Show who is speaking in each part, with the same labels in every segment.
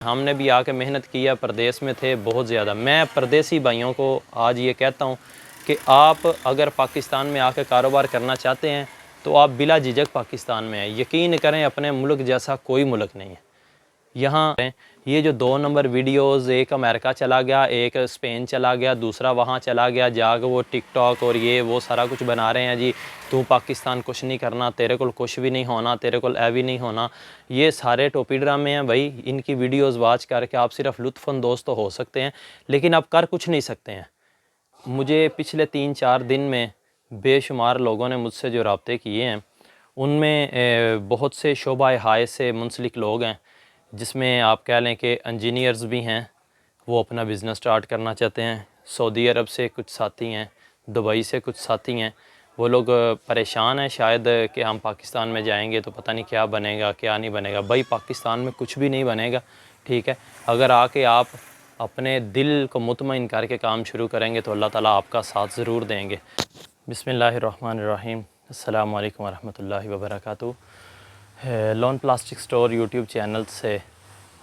Speaker 1: ہم نے بھی آ کے محنت کیا، پردیس میں تھے بہت زیادہ۔ میں پردیسی بھائیوں کو آج یہ کہتا ہوں کہ آپ اگر پاکستان میں آ کے کاروبار کرنا چاہتے ہیں تو آپ بلا جھجک پاکستان میں آئیں۔ یقین کریں اپنے ملک جیسا کوئی ملک نہیں ہے۔ یہاں یہ جو 2 نمبر ویڈیوز، ایک امریکہ چلا گیا، ایک اسپین چلا گیا، دوسرا وہاں چلا گیا، جا کے وہ ٹک ٹاک اور یہ وہ سارا کچھ بنا رہے ہیں جی، تو پاکستان کچھ نہیں کرنا، تیرے کو کچھ بھی نہیں ہونا، تیرے کو اے بھی نہیں ہونا، یہ سارے ٹوپی ڈرامے ہیں بھائی۔ ان کی ویڈیوز واچ کر کے آپ صرف لطف اندوز تو ہو سکتے ہیں لیکن آپ کر کچھ نہیں سکتے ہیں۔ مجھے پچھلے 3-4 دن میں بے شمار لوگوں نے مجھ سے جو رابطے کیے ہیں ان میں بہت سے شعبہ ہائے سے منسلک لوگ ہیں، جس میں آپ کہہ لیں کہ انجینئرز بھی ہیں، وہ اپنا بزنس سٹارٹ کرنا چاہتے ہیں۔ سعودی عرب سے کچھ ساتھی ہیں، دبئی سے کچھ ساتھی ہیں، وہ لوگ پریشان ہیں شاید کہ ہم پاکستان میں جائیں گے تو پتہ نہیں کیا بنے گا کیا نہیں بنے گا۔ بھائی پاکستان میں کچھ بھی نہیں بنے گا، ٹھیک ہے؟ اگر آ کے آپ اپنے دل کو مطمئن کر کے کام شروع کریں گے تو اللہ تعالیٰ آپ کا ساتھ ضرور دیں گے۔ بسم اللہ الرحمن الرحیم۔ السلام علیکم ورحمۃ اللہ وبرکاتہ۔ Loan plastic store YouTube channel سے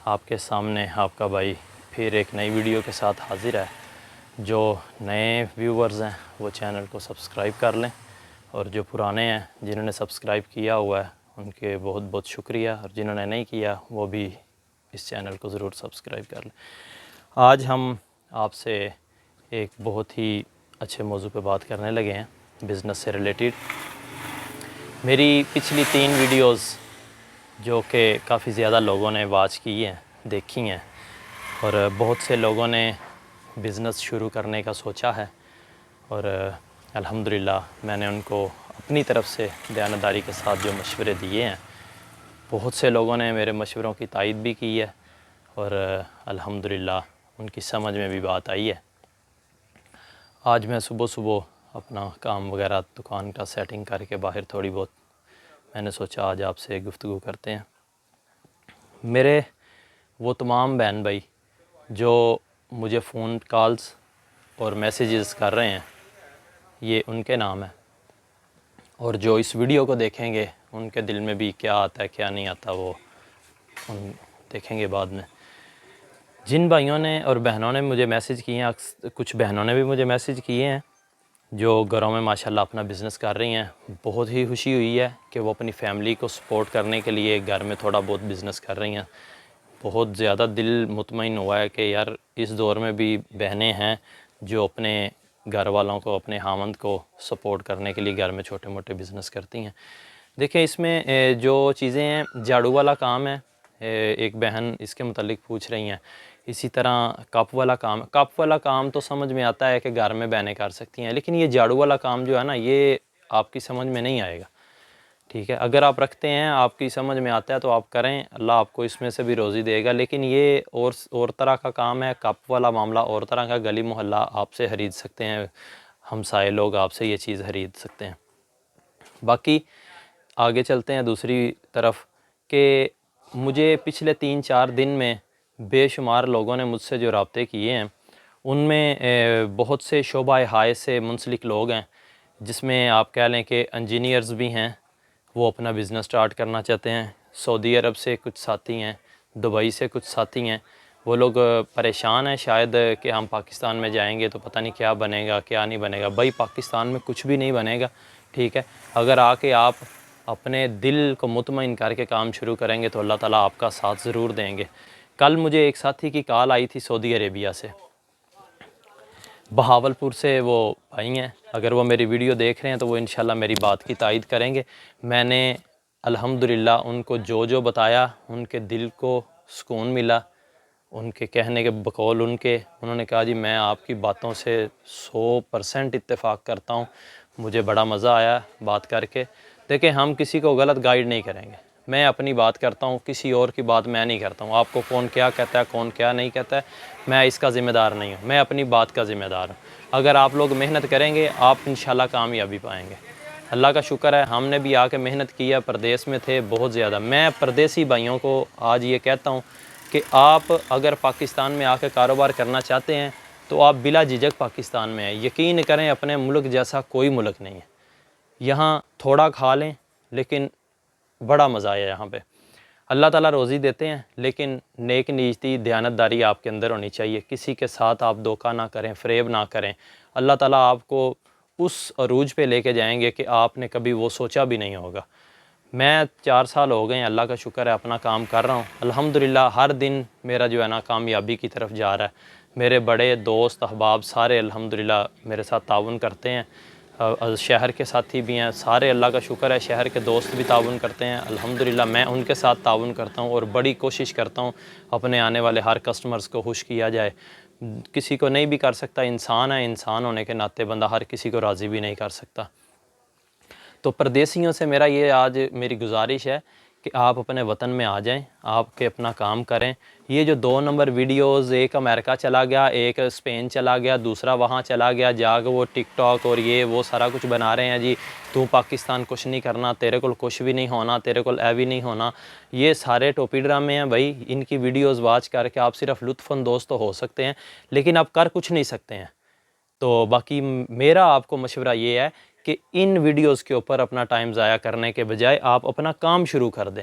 Speaker 1: آپ کے سامنے آپ کا بھائی پھر ایک نئی ویڈیو کے ساتھ حاضر ہے۔ جو نئے ویورز ہیں وہ چینل کو سبسکرائب کر لیں، اور جو پرانے ہیں جنہوں نے سبسکرائب کیا ہوا ہے ان کے بہت بہت شکریہ، اور جنہوں نے نہیں کیا وہ بھی اس چینل کو ضرور سبسکرائب کر لیں۔ آج ہم آپ سے ایک بہت ہی اچھے موضوع پہ بات کرنے لگے ہیں، بزنس سے ریلیٹڈ۔ میری پچھلی 3 ویڈیوز جو کہ کافی زیادہ لوگوں نے واچ کی ہیں، دیکھی ہیں، اور بہت سے لوگوں نے بزنس شروع کرنے کا سوچا ہے، اور الحمدللہ میں نے ان کو اپنی طرف سے دیانتداری کے ساتھ جو مشورے دیے ہیں، بہت سے لوگوں نے میرے مشوروں کی تائید بھی کی ہے، اور الحمدللہ ان کی سمجھ میں بھی بات آئی ہے۔ آج میں صبح اپنا کام وغیرہ دکان کا سیٹنگ کر کے باہر تھوڑی بہت میں نے سوچا آج آپ سے گفتگو کرتے ہیں۔ میرے وہ تمام بہن بھائی جو مجھے فون کالز اور میسیجز کر رہے ہیں، یہ ان کے نام ہیں، اور جو اس ویڈیو کو دیکھیں گے ان کے دل میں بھی کیا آتا ہے کیا نہیں آتا وہ ہم دیکھیں گے بعد میں۔ جن بھائیوں نے اور بہنوں نے مجھے میسیج کیے ہیں، کچھ بہنوں نے بھی مجھے میسیج کیے ہیں جو گھروں میں ماشاءاللہ اپنا بزنس کر رہی ہیں، بہت ہی خوشی ہوئی ہے کہ وہ اپنی فیملی کو سپورٹ کرنے کے لیے گھر میں تھوڑا بہت بزنس کر رہی ہیں۔ بہت زیادہ دل مطمئن ہوا ہے کہ یار اس دور میں بھی بہنیں ہیں جو اپنے گھر والوں کو، اپنے خاوند کو سپورٹ کرنے کے لیے گھر میں چھوٹے موٹے بزنس کرتی ہیں۔ دیکھیں اس میں جو چیزیں ہیں، جھاڑو والا کام ہے، ایک بہن اس کے متعلق پوچھ رہی ہیں، اسی طرح کپ والا کام۔ کپ والا کام تو سمجھ میں آتا ہے کہ گھر میں بہنیں کر سکتی ہیں، لیکن یہ جھاڑو والا کام جو ہے نا، یہ آپ کی سمجھ میں نہیں آئے گا، ٹھیک ہے؟ اگر آپ رکھتے ہیں، آپ کی سمجھ میں آتا ہے تو آپ کریں، اللہ آپ کو اس میں سے بھی روزی دے گا، لیکن یہ اور طرح کا کام ہے۔ کپ والا معاملہ اور طرح کا، گلی محلہ آپ سے خرید سکتے ہیں، ہمسائے لوگ آپ سے یہ چیز خرید سکتے ہیں۔ باقی آگے چلتے ہیں دوسری طرف کہ مجھے پچھلے 3-4 دن میں بے شمار لوگوں نے مجھ سے جو رابطے کیے ہیں ان میں بہت سے شعبہ ہائے سے منسلک لوگ ہیں، جس میں آپ کہہ لیں کہ انجینئرز بھی ہیں، وہ اپنا بزنس سٹارٹ کرنا چاہتے ہیں۔ سعودی عرب سے کچھ ساتھی ہیں، دبئی سے کچھ ساتھی ہیں، وہ لوگ پریشان ہیں شاید کہ ہم پاکستان میں جائیں گے تو پتہ نہیں کیا بنے گا کیا نہیں بنے گا۔ بھائی پاکستان میں کچھ بھی نہیں بنے گا، ٹھیک ہے؟ اگر آ کے آپ اپنے دل کو مطمئن کر کے کام شروع کریں گے تو اللہ تعالیٰ آپ کا ساتھ ضرور دیں گے۔ کل مجھے ایک ساتھی کی کال آئی تھی سعودی عربیہ سے، بہاولپور سے وہ بھائی ہیں، اگر وہ میری ویڈیو دیکھ رہے ہیں تو وہ انشاءاللہ میری بات کی تائید کریں گے۔ میں نے الحمدللہ ان کو جو بتایا ان کے دل کو سکون ملا، ان کے کہنے کے بقول انہوں نے کہا جی میں آپ کی باتوں سے 100% اتفاق کرتا ہوں، مجھے بڑا مزہ آیا بات کر کے۔ دیکھیں ہم کسی کو غلط گائیڈ نہیں کریں گے، میں اپنی بات کرتا ہوں، کسی اور کی بات میں نہیں کرتا ہوں۔ آپ کو کون کیا کہتا ہے کون کیا نہیں کہتا ہے میں اس کا ذمہ دار نہیں ہوں، میں اپنی بات کا ذمہ دار ہوں۔ اگر آپ لوگ محنت کریں گے آپ انشاءاللہ کامیابی پائیں گے۔ اللہ کا شکر ہے ہم نے بھی آ کے محنت کیا، پردیس میں تھے بہت زیادہ۔ میں پردیسی بھائیوں کو آج یہ کہتا ہوں کہ آپ اگر پاکستان میں آ کے کاروبار کرنا چاہتے ہیں تو آپ بلا جھجک پاکستان میں آئیں۔ یقین کریں اپنے ملک جیسا کوئی ملک نہیں ہے۔ یہاں تھوڑا کھا لیں لیکن بڑا مزہ آیا یہاں پہ۔ اللہ تعالیٰ روزی دیتے ہیں، لیکن نیک نیتی دیانتداری آپ کے اندر ہونی چاہیے. کسی کے ساتھ آپ دھوکہ نہ کریں، فریب نہ کریں. اللہ تعالیٰ آپ کو اس عروج پہ لے کے جائیں گے کہ آپ نے کبھی وہ سوچا بھی نہیں ہوگا. میں 4 سال ہو گئے ہیں، اللہ کا شکر ہے، اپنا کام کر رہا ہوں الحمدللہ. ہر دن میرا جو ہے نا کامیابی کی طرف جا رہا ہے. میرے بڑے دوست احباب سارے الحمدللہ میرے ساتھ تعاون کرتے ہیں. شہر کے ساتھی بھی ہیں سارے، اللہ کا شکر ہے، شہر کے دوست بھی تعاون کرتے ہیں الحمدللہ. میں ان کے ساتھ تعاون کرتا ہوں اور بڑی کوشش کرتا ہوں اپنے آنے والے ہر کسٹمرز کو خوش کیا جائے. کسی کو نہیں بھی کر سکتا، انسان ہے، انسان ہونے کے ناطے بندہ ہر کسی کو راضی بھی نہیں کر سکتا. تو پردیسیوں سے میرا یہ آج میری گزارش ہے کہ آپ اپنے وطن میں آ جائیں، آپ کے اپنا کام کریں. یہ جو 2 نمبر ویڈیوز، ایک امریکہ چلا گیا، ایک اسپین چلا گیا، دوسرا وہاں چلا گیا، جا کے وہ ٹک ٹاک اور یہ وہ سارا کچھ بنا رہے ہیں جی، تو پاکستان کچھ نہیں کرنا، تیرے کو کچھ بھی نہیں ہونا، تیرے کو اے بھی نہیں ہونا. یہ سارے ٹوپی ڈرامے ہیں بھائی. ان کی ویڈیوز واچ کر کے آپ صرف لطف اندوز تو ہو سکتے ہیں، لیکن آپ کر کچھ نہیں سکتے ہیں. تو باقی میرا آپ کو مشورہ یہ ہے کہ ان ویڈیوز کے اوپر اپنا ٹائم ضائع کرنے کے بجائے آپ اپنا کام شروع کر دیں.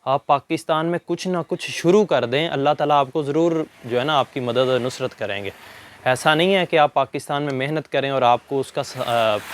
Speaker 1: آپ پاکستان میں کچھ نہ کچھ شروع کر دیں، اللہ تعالیٰ آپ کو ضرور جو ہے نا آپ کی مدد و نصرت کریں گے. ایسا نہیں ہے کہ آپ پاکستان میں محنت کریں اور آپ کو اس کا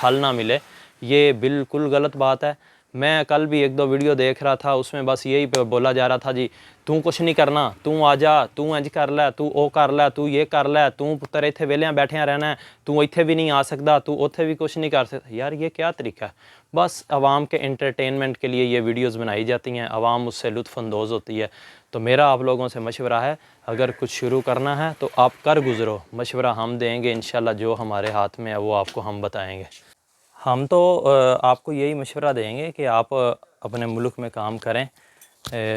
Speaker 1: پھل نہ ملے. یہ بالکل غلط بات ہے. میں کل بھی 1-2 ویڈیو دیکھ رہا تھا، اس میں بس یہی بولا جا رہا تھا جی تو کچھ نہیں کرنا، تو آ جا، تو انج کر لے، تو او کر لے، تو یہ کر لے، تو پتر اتنے ویلیاں بیٹھیاں رہنا ہے، تو اتنے بھی نہیں آ سکتا، تو اتنے بھی کچھ نہیں کر سکتا. یار یہ کیا طریقہ ہے؟ بس عوام کے انٹرٹینمنٹ کے لیے یہ ویڈیوز بنائی جاتی ہیں، عوام اس سے لطف اندوز ہوتی ہے. تو میرا آپ لوگوں سے مشورہ ہے، اگر کچھ شروع کرنا ہے تو آپ کر گزرو. مشورہ ہم دیں گے انشاءاللہ، جو ہمارے ہاتھ میں ہے وہ آپ کو ہم بتائیں گے. ہم تو آپ کو یہی مشورہ دیں گے کہ آپ اپنے ملک میں کام کریں.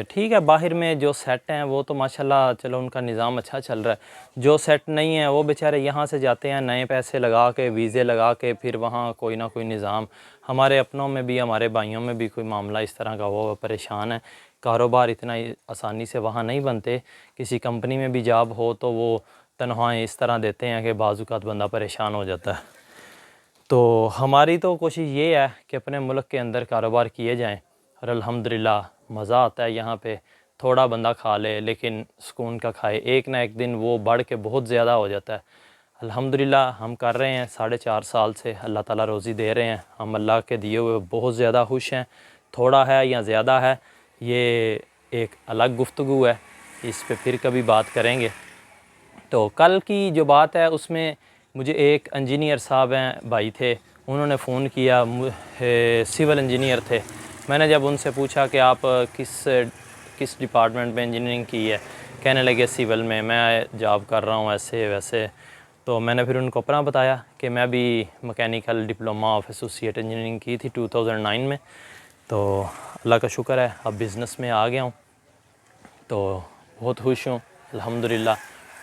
Speaker 1: ٹھیک ہے، باہر میں جو سیٹ ہیں وہ تو ماشاءاللہ چلو ان کا نظام اچھا چل رہا ہے. جو سیٹ نہیں ہیں وہ بیچارے یہاں سے جاتے ہیں نئے پیسے لگا کے، ویزے لگا کے، پھر وہاں کوئی نہ کوئی نظام. ہمارے اپنوں میں بھی، ہمارے بھائیوں میں بھی کوئی معاملہ اس طرح کا وہ پریشان ہے. کاروبار اتنا آسانی سے وہاں نہیں بنتے. کسی کمپنی میں بھی جاب ہو تو وہ تنخواہیں اس طرح دیتے ہیں کہ بعض اوقات بندہ پریشان ہو جاتا ہے. تو ہماری تو کوشش یہ ہے کہ اپنے ملک کے اندر کاروبار کیے جائیں، اور الحمدللہ مزہ آتا ہے یہاں پہ. تھوڑا بندہ کھا لے لیکن سکون کا کھائے، ایک نہ ایک دن وہ بڑھ کے بہت زیادہ ہو جاتا ہے. الحمدللہ ہم کر رہے ہیں 4.5 سال سے، اللہ تعالیٰ روزی دے رہے ہیں. ہم اللہ کے دیے ہوئے بہت زیادہ خوش ہیں. تھوڑا ہے یا زیادہ ہے یہ ایک الگ گفتگو ہے، اس پہ پھر کبھی بات کریں گے. تو کل کی جو بات ہے اس میں مجھے ایک انجینئر صاحب ہیں، بھائی تھے، انہوں نے فون کیا، سول انجینئر تھے. میں نے جب ان سے پوچھا کہ آپ کس ڈپارٹمنٹ میں انجینئرنگ کی ہے، کہنے لگے سول میں جاب کر رہا ہوں ایسے ویسے. تو میں نے پھر ان کو اپنا بتایا کہ میں بھی mechanical diploma of associate engineering کی تھی 2009 میں. تو اللہ کا شکر ہے اب بزنس میں آ گیا ہوں، تو بہت خوش ہوں الحمدللہ.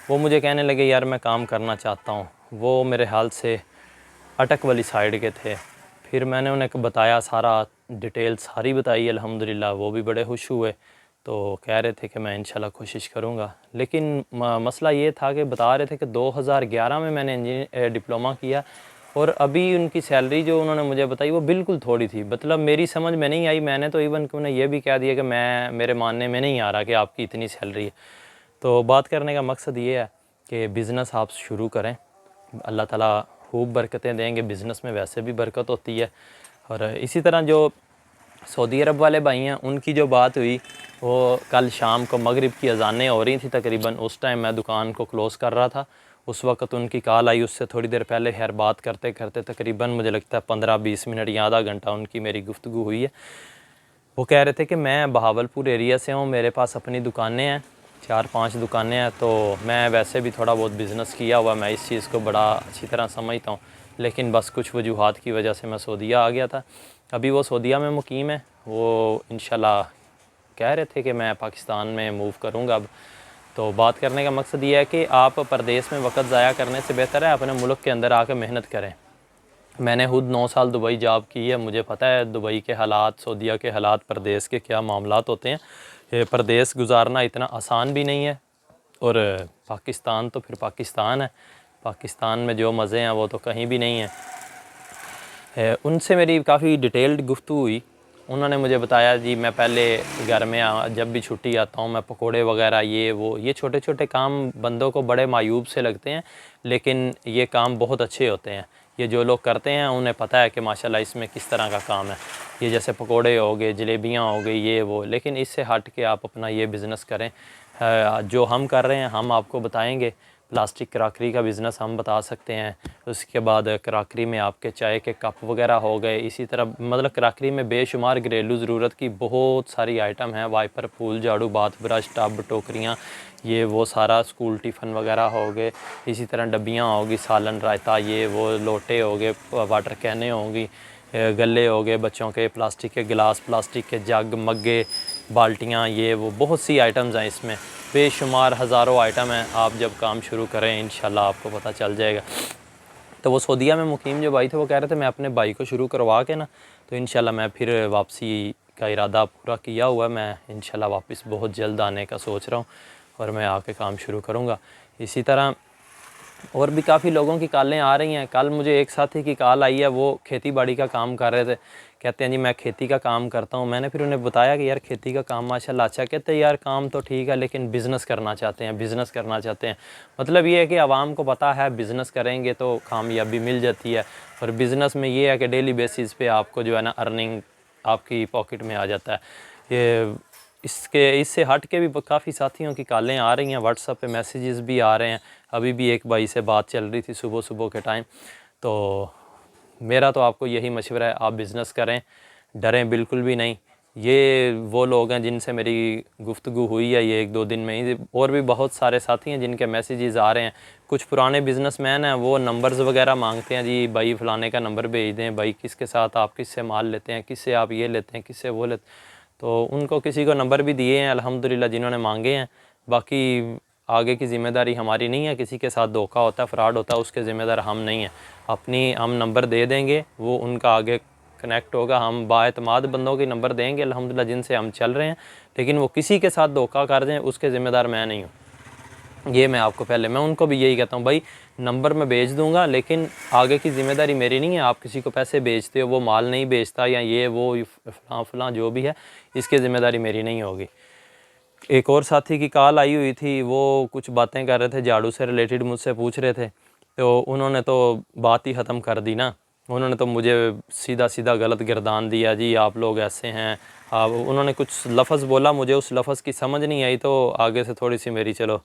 Speaker 1: وہ مجھے کہنے لگے یار میں کام کرنا چاہتا ہوں. وہ میرے حال سے اٹک والی سائیڈ کے تھے. پھر میں نے انہیں بتایا، سارا ڈیٹیل ساری بتائی الحمدللہ. وہ بھی بڑے خوش ہوئے، تو کہہ رہے تھے کہ میں انشاءاللہ کوشش کروں گا. لیکن مسئلہ یہ تھا کہ بتا رہے تھے کہ 2011 میں نے ڈپلومہ کیا، اور ابھی ان کی سیلری جو انہوں نے مجھے بتائی وہ بالکل تھوڑی تھی. مطلب میری سمجھ میں نہیں آئی. میں نے تو ایون کہ انہیں یہ بھی کہہ دیا کہ میرے ماننے میں نہیں آ رہا کہ آپ کی اتنی سیلری ہے. تو بات کرنے کا مقصد یہ ہے کہ بزنس آپ شروع کریں، اللہ تعالیٰ خوب برکتیں دیں گے. بزنس میں ویسے بھی برکت ہوتی ہے. اور اسی طرح جو سعودی عرب والے بھائی ہیں ان کی جو بات ہوئی، وہ کل شام کو مغرب کی اذانیں ہو رہی تھیں تقریباً. اس ٹائم میں دکان کو کلوز کر رہا تھا. اس وقت ان کی کال آئی. اس سے تھوڑی دیر پہلے خیر بات کرتے کرتے تقریباً مجھے لگتا ہے 15-20 منٹ یا آدھا گھنٹہ ان کی میری گفتگو ہوئی ہے. وہ کہہ رہے تھے کہ میں بہاولپور ایریا سے ہوں، میرے پاس اپنی دکانیں ہیں، 4-5 دکانیں ہیں. تو میں ویسے بھی تھوڑا بہت بزنس کیا ہوا، میں اس چیز کو بڑا اچھی طرح سمجھتا ہوں. لیکن بس کچھ وجوہات کی وجہ سے میں سعودیہ آ گیا تھا. ابھی وہ سعودیہ میں مقیم ہے. وہ انشاءاللہ کہہ رہے تھے کہ میں پاکستان میں موو کروں گا اب. تو بات کرنے کا مقصد یہ ہے کہ آپ پردیس میں وقت ضائع کرنے سے بہتر ہے اپنے ملک کے اندر آ کے محنت کریں. میں نے خود 9 سال دبئی جاب کی ہے. مجھے پتہ ہے دبئی کے حالات، سعودیہ کے حالات، پردیس کے کیا معاملات ہوتے ہیں. یہ پردیس گزارنا اتنا آسان بھی نہیں ہے. اور پاکستان تو پھر پاکستان ہے. پاکستان میں جو مزے ہیں وہ تو کہیں بھی نہیں ہیں. ان سے میری کافی ڈیٹیلڈ گفتگو ہوئی. انہوں نے مجھے بتایا جی میں پہلے گھر میں جب بھی چھٹی آتا ہوں میں پکوڑے وغیرہ یہ چھوٹے چھوٹے کام بندوں کو بڑے معیوب سے لگتے ہیں، لیکن یہ کام بہت اچھے ہوتے ہیں۔ یہ جو لوگ کرتے ہیں انہیں پتہ ہے کہ ماشاءاللہ اس میں کس طرح کا کام ہے۔ یہ جیسے پکوڑے ہو گئے، جلیبیاں ہو گئی، یہ وہ، لیکن اس سے ہٹ کے آپ اپنا یہ بزنس کریں جو ہم کر رہے ہیں۔ ہم آپ کو بتائیں گے پلاسٹک کراکری کا بزنس ہم بتا سکتے ہیں، اس کے بعد کراکری میں آپ کے چائے کے کپ وغیرہ ہو گئے، اسی طرح مطلب کراکری میں بے شمار گھریلو ضرورت کی بہت ساری آئٹم ہیں، وائپر، پھول، جھاڑو، باتھ برش، ٹب، ٹوکریاں، یہ وہ سارا، اسکول ٹفن وغیرہ ہو گئے، اسی طرح ڈبیاں ہوگی، سالن، رائتا، یہ وہ، لوٹے ہو گئے، واٹر کینیں ہوں گی، گلے ہو گئے بچوں کے، پلاسٹک کے گلاس، پلاسٹک کے جگ، مگے، بالٹیاں، یہ وہ بہت سی آئٹمز ہیں اس میں، بے شمار ہزاروں آئٹم ہیں۔ آپ جب کام شروع کریں انشاءاللہ آپ کو پتہ چل جائے گا۔ تو وہ سعودیہ میں مقیم جو بھائی تھے وہ کہہ رہے تھے میں اپنے بھائی کو شروع کروا کے نا تو انشاءاللہ میں پھر واپسی کا ارادہ پورا کیا ہوا ہے، میں انشاءاللہ واپس بہت جلد آنے کا سوچ رہا ہوں اور میں آ کے کام شروع کروں گا۔ اسی طرح اور بھی کافی لوگوں کی کالیں آ رہی ہیں۔ کل مجھے ایک ساتھی کی کال آئی ہے، وہ کھیتی باڑی کا کام کر رہے تھے، کہتے ہیں جی میں کھیتی کا کام کرتا ہوں۔ میں نے پھر انہیں بتایا کہ یار کھیتی کا کام ماشاءاللہ اچھا، کہتے ہیں یار کام تو ٹھیک ہے لیکن بزنس کرنا چاہتے ہیں۔ مطلب یہ ہے کہ عوام کو پتہ ہے بزنس کریں گے تو کامیابی مل جاتی ہے، اور بزنس میں یہ ہے کہ ڈیلی بیسس پہ آپ کو جو ہے نا ارننگ آپ کی پاکٹ میں آ جاتا ہے۔ یہ اس سے ہٹ کے بھی کافی ساتھیوں کی کالیں آ رہی ہیں، واٹس ایپ پہ میسیجز بھی آ رہے ہیں۔ ابھی بھی ایک بھائی سے بات چل رہی تھی صبح کے ٹائم۔ تو میرا تو آپ کو یہی مشورہ ہے، آپ بزنس کریں، ڈریں بالکل بھی نہیں۔ یہ وہ لوگ ہیں جن سے میری گفتگو ہوئی ہے یہ 1-2 دن میں ہی، اور بھی بہت سارے ساتھی ہیں جن کے میسیجز آ رہے ہیں۔ کچھ پرانے بزنس مین ہیں وہ نمبرز وغیرہ مانگتے ہیں، جی بھائی فلانے کا نمبر بھیج دیں، بھائی کس کے ساتھ آپ کس سے مال لیتے ہیں، کس سے آپ یہ لیتے ہیں، کس سے وہ لیتے ہیں۔ تو ان کو کسی کو نمبر بھی دیے ہیں الحمدللہ جنہوں نے مانگے ہیں۔ باقی آگے کی ذمہ داری ہماری نہیں ہے، کسی کے ساتھ دھوکہ ہوتا ہے، فراڈ ہوتا ہے، اس کے ذمہ دار ہم نہیں ہیں۔ ہم نمبر دے دیں گے، وہ ان کا آگے کنیکٹ ہوگا، ہم بااعتماد بندوں کے نمبر دیں گے الحمدللہ جن سے ہم چل رہے ہیں، لیکن وہ کسی کے ساتھ دھوکہ کر دیں اس کے ذمہ دار میں نہیں ہوں۔ یہ میں آپ کو میں ان کو بھی یہی کہتا ہوں، بھائی نمبر میں بھیج دوں گا لیکن آگے کی ذمہ داری میری نہیں ہے۔ آپ کسی کو پیسے بھیجتے ہو وہ مال نہیں بھیجتا یا یہ وہ فلاں جو بھی ہے، اس کی ذمہ داری میری نہیں ہوگی۔ ایک اور ساتھی کی کال آئی ہوئی تھی، وہ کچھ باتیں کر رہے تھے جھاڑو سے ریلیٹڈ، مجھ سے پوچھ رہے تھے، تو انہوں نے تو بات ہی ختم کر دی نا، انہوں نے تو مجھے سیدھا غلط گردان دیا، جی آپ لوگ ایسے ہیں۔ انہوں نے کچھ لفظ بولا، مجھے اس لفظ کی سمجھ نہیں آئی تو آگے سے تھوڑی سی میری چلو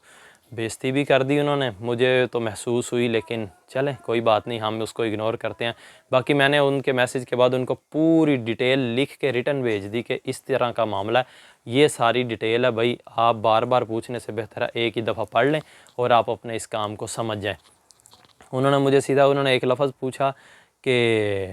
Speaker 1: بےعزتی بھی کر دی انہوں نے، مجھے تو محسوس ہوئی، لیکن چلیں کوئی بات نہیں، ہم اس کو اگنور کرتے ہیں۔ باقی میں نے ان کے میسیج کے بعد ان کو پوری ڈیٹیل لکھ کے ریٹن بھیج دی کہ اس طرح کا معاملہ ہے، یہ ساری ڈیٹیل ہے، بھائی آپ بار بار پوچھنے سے بہتر ہے ایک ہی دفعہ پڑھ لیں اور آپ اپنے اس کام کو سمجھ جائیں۔ انہوں نے مجھے انہوں نے ایک لفظ پوچھا کہ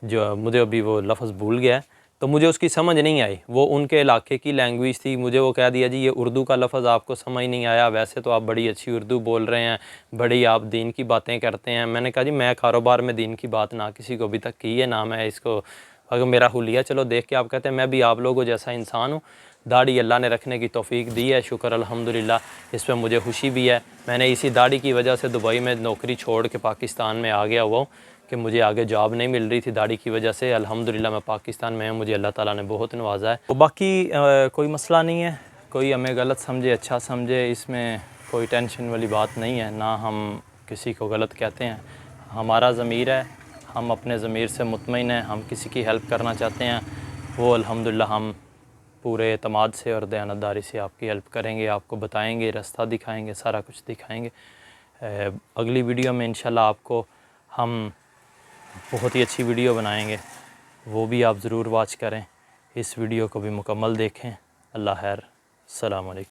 Speaker 1: جو مجھے ابھی وہ لفظ بھول گیا ہے، تو مجھے اس کی سمجھ نہیں آئی، وہ ان کے علاقے کی لینگویج تھی، مجھے وہ کہہ دیا جی یہ اردو کا لفظ آپ کو سمجھ نہیں آیا، ویسے تو آپ بڑی اچھی اردو بول رہے ہیں، بڑی آپ دین کی باتیں کرتے ہیں۔ میں نے کہا جی میں کاروبار میں دین کی بات نہ کسی کو ابھی تک کی ہے، نہ میں اس کو، اگر میرا حلیہ چلو دیکھ کے آپ کہتے ہیں، میں بھی آپ لوگوں جیسا انسان ہوں، داڑھی اللہ نے رکھنے کی توفیق دی ہے، شکر الحمدللہ، اس پہ مجھے خوشی بھی ہے۔ میں نے اسی داڑھی کی وجہ سے دبئی میں نوکری چھوڑ کے پاکستان میں آ گیا ہوا ہوں کہ مجھے آگے جاب نہیں مل رہی تھی داڑھی کی وجہ سے، الحمدللہ میں پاکستان میں ہوں، مجھے اللہ تعالیٰ نے بہت نوازا ہے۔ تو باقی کوئی مسئلہ نہیں ہے، کوئی ہمیں غلط سمجھے اچھا سمجھے، اس میں کوئی ٹینشن والی بات نہیں ہے، نہ ہم کسی کو غلط کہتے ہیں۔ ہمارا ضمیر ہے، ہم اپنے ضمیر سے مطمئن ہیں، ہم کسی کی ہیلپ کرنا چاہتے ہیں، وہ الحمدللہ ہم پورے اعتماد سے اور دیانتداری سے آپ کی ہیلپ کریں گے، آپ کو بتائیں گے، رستہ دکھائیں گے، سارا کچھ دکھائیں گے۔ اگلی ویڈیو میں انشاءاللہ آپ کو ہم بہت ہی اچھی ویڈیو بنائیں گے، وہ بھی آپ ضرور واچ کریں، اس ویڈیو کو بھی مکمل دیکھیں۔ اللہ خیر، السلام علیکم۔